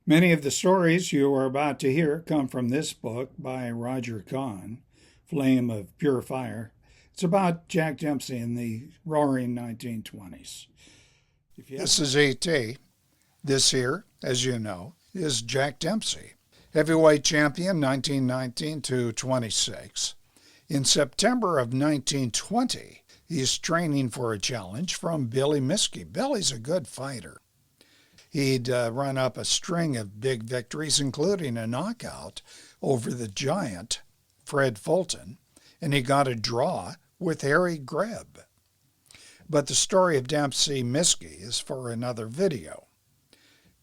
Many of the stories you are about to hear come from this book by Roger Kahn, Flame of Pure Fire. It's about Jack Dempsey in the roaring 1920s. This is E.T. This here, as you know, is Jack Dempsey, heavyweight champion 1919 to 26. In September of 1920, he's training for a challenge from Billy Miskey. Billy's a good fighter. He'd run up a string of big victories, including a knockout over the giant Fred Fulton, and he got a draw with Harry Greb. But the story of Dempsey Miskey is for another video.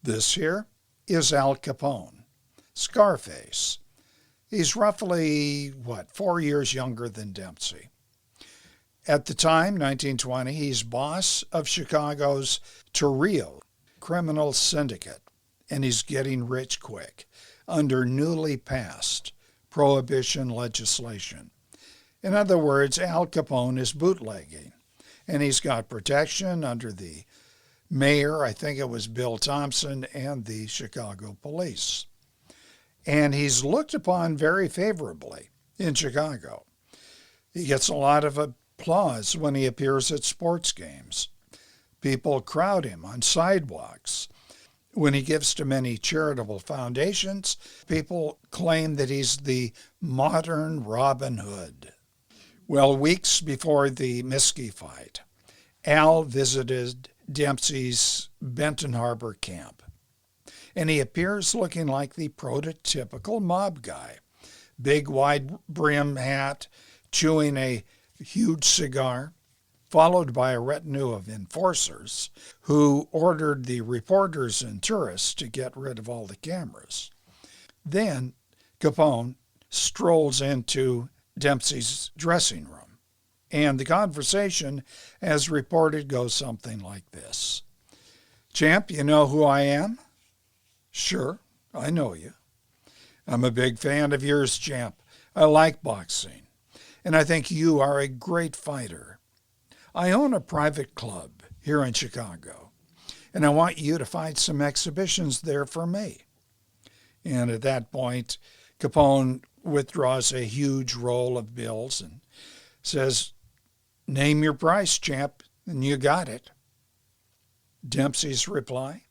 This here is Al Capone, Scarface. He's roughly, 4 years younger than Dempsey. At the time, 1920, he's boss of Chicago's Torrio criminal syndicate, and he's getting rich quick under newly passed prohibition legislation. In other words, Al Capone is bootlegging, and he's got protection under the mayor, I think it was Bill Thompson, and the Chicago police. And he's looked upon very favorably in Chicago. He gets a lot of applause when he appears at sports games. People crowd him on sidewalks. When he gives to many charitable foundations, people claim that he's the modern Robin Hood. Well, weeks before the Miskey fight, Al visited Dempsey's Benton Harbor camp, and he appears looking like the prototypical mob guy. Big wide brim hat, chewing a huge cigar, followed by a retinue of enforcers who ordered the reporters and tourists to get rid of all the cameras. Then Capone strolls into Dempsey's dressing room, and the conversation, as reported, goes something like this. "Champ, you know who I am?" "Sure, I know you." "I'm a big fan of yours, champ. I like boxing, and I think you are a great fighter. I own a private club here in Chicago, and I want you to fight some exhibitions there for me." And at that point, Capone withdraws a huge roll of bills and says, "Name your price, champ, and you got it." Dempsey's reply,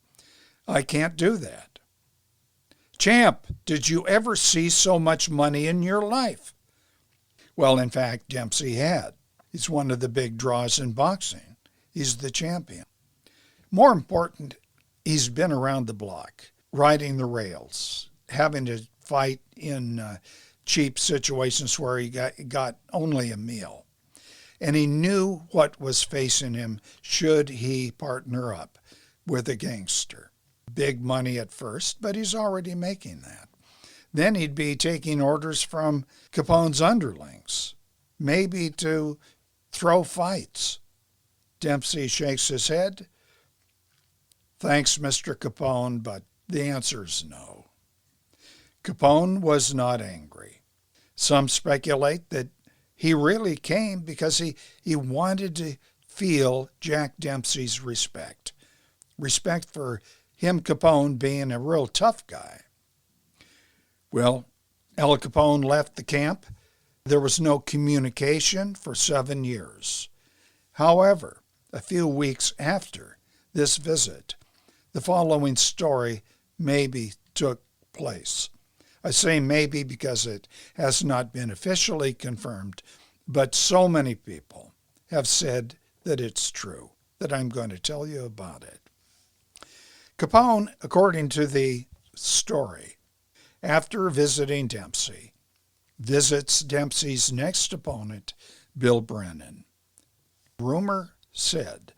"I can't do that." "Champ, did you ever see so much money in your life?" Well, in fact, Dempsey had. He's one of the big draws in boxing. He's the champion. More important, he's been around the block, riding the rails, having to fight in cheap situations where he got only a meal. And he knew what was facing him should he partner up with a gangster. Big money at first, but he's already making that. Then he'd be taking orders from Capone's underlings, maybe to throw fights. Dempsey shakes his head. "Thanks, Mr. Capone, but the answer's no." Capone was not angry. Some speculate that he really came because he wanted to feel Jack Dempsey's respect. Respect for him, Capone, being a real tough guy. Well, Al Capone left the camp. There was no communication for 7 years. However, a few weeks after this visit, the following story maybe took place. I say maybe because it has not been officially confirmed, but so many people have said that it's true that I'm going to tell you about it. Capone, according to the story, after visiting Dempsey, visits Dempsey's next opponent, Bill Brennan. Rumor said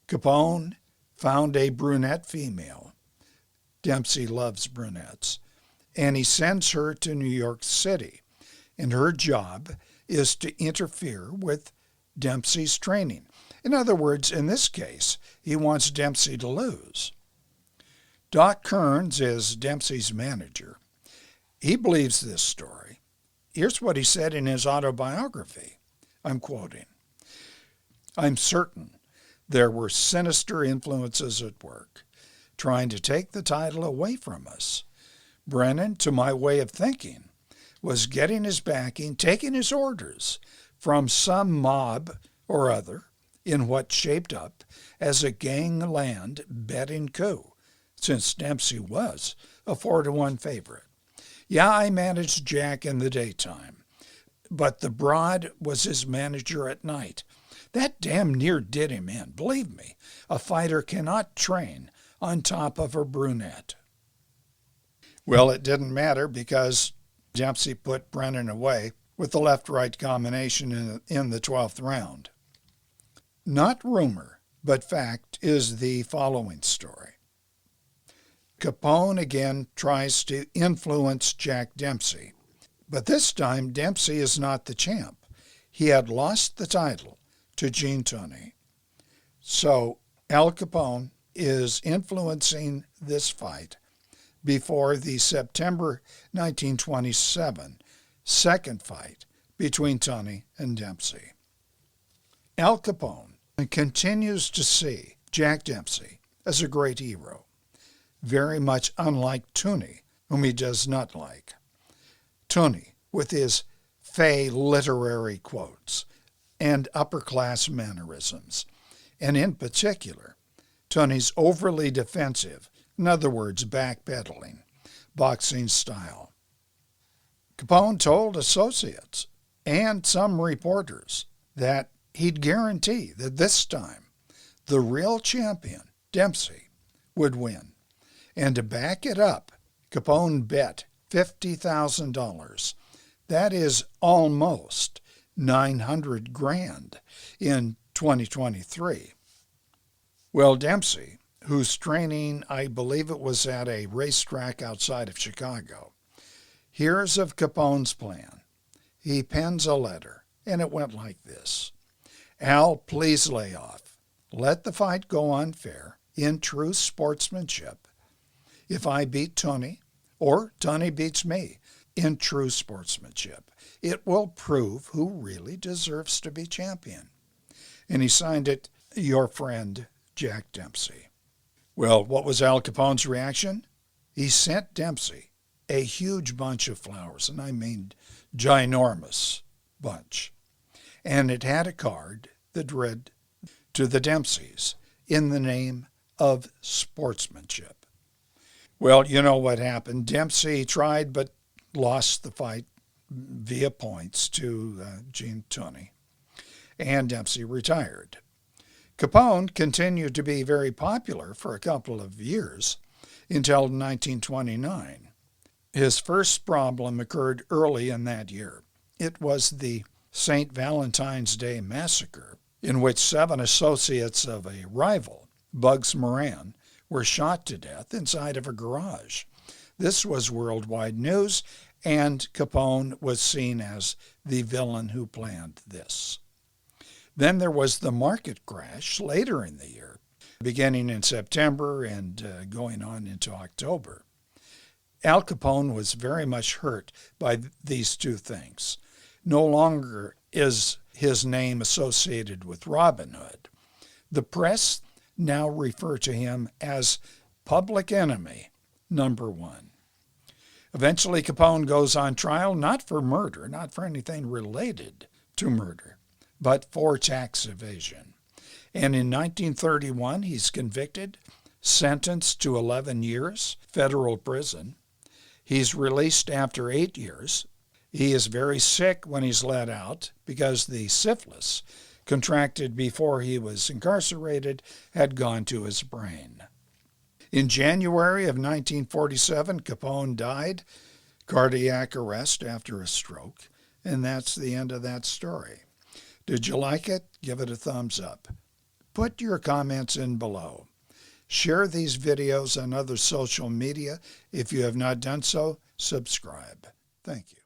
Capone found a brunette female. Dempsey loves brunettes, and he sends her to New York City, and her job is to interfere with Dempsey's training. In other words, in this case, he wants Dempsey to lose. Doc Kearns is Dempsey's manager. He believes this story. Here's what he said in his autobiography. I'm quoting, "I'm certain there were sinister influences at work, trying to take the title away from us. Brennan, to my way of thinking, was getting his backing, taking his orders from some mob or other in what shaped up as a gangland betting coup, since Dempsey was a 4-1 favorite. Yeah, I managed Jack in the daytime, but the Broad was his manager at night. That damn near did him in. Believe me, a fighter cannot train on top of a brunette. Well, it didn't matter because Dempsey put Brennan away with the left-right combination in the 12th round. Not rumor, but fact is the following story. Capone again tries to influence Jack Dempsey, but this time Dempsey is not the champ. He had lost the title to Gene Tunney. So Al Capone is influencing this fight before the September 1927 second fight between Tunney and Dempsey. Al Capone continues to see Jack Dempsey as a great hero, very much unlike Tunney, whom he does not like. Tunney, with his fey literary quotes and upper-class mannerisms, and in particular, Tunney's overly defensive, in other words, backpedaling, boxing style. Capone told associates and some reporters that he'd guarantee that this time the real champion, Dempsey, would win. And to back it up, Capone bet $50,000. That is almost $900,000 in 2023. Well, Dempsey, whose training, I believe it was at a racetrack outside of Chicago, hears of Capone's plan. He pens a letter, and it went like this. Al, please lay off. Let the fight go on fair, in true sportsmanship. If I beat Tunney, or Tunney beats me, in true sportsmanship, it will prove who really deserves to be champion. And he signed it, your friend, Jack Dempsey. Well, what was Al Capone's reaction? He sent Dempsey a huge bunch of flowers, and I mean ginormous bunch. And it had a card that read, to the Dempseys, in the name of sportsmanship. Well, you know what happened. Dempsey tried but lost the fight via points to Gene Tunney, and Dempsey retired. Capone continued to be very popular for a couple of years until 1929. His first problem occurred early in that year. It was the St. Valentine's Day Massacre, in which 7 associates of a rival, Bugs Moran, were shot to death inside of a garage. This was worldwide news, and Capone was seen as the villain who planned this. Then there was the market crash later in the year, beginning in September and going on into October. Al Capone was very much hurt by these two things. No longer is his name associated with Robin Hood. The press now refer to him as public enemy number 1. Eventually, Capone goes on trial not for murder, not for anything related to murder, but for tax evasion. And in 1931, he's convicted, sentenced to 11 years federal prison. He's released after 8 years. He is very sick when he's let out because the syphilis contracted before he was incarcerated had gone to his brain. In January of 1947, Capone died, cardiac arrest after a stroke, and that's the end of that story. Did you like it? Give it a thumbs up. Put your comments in below. Share these videos on other social media. If you have not done so, subscribe. Thank you.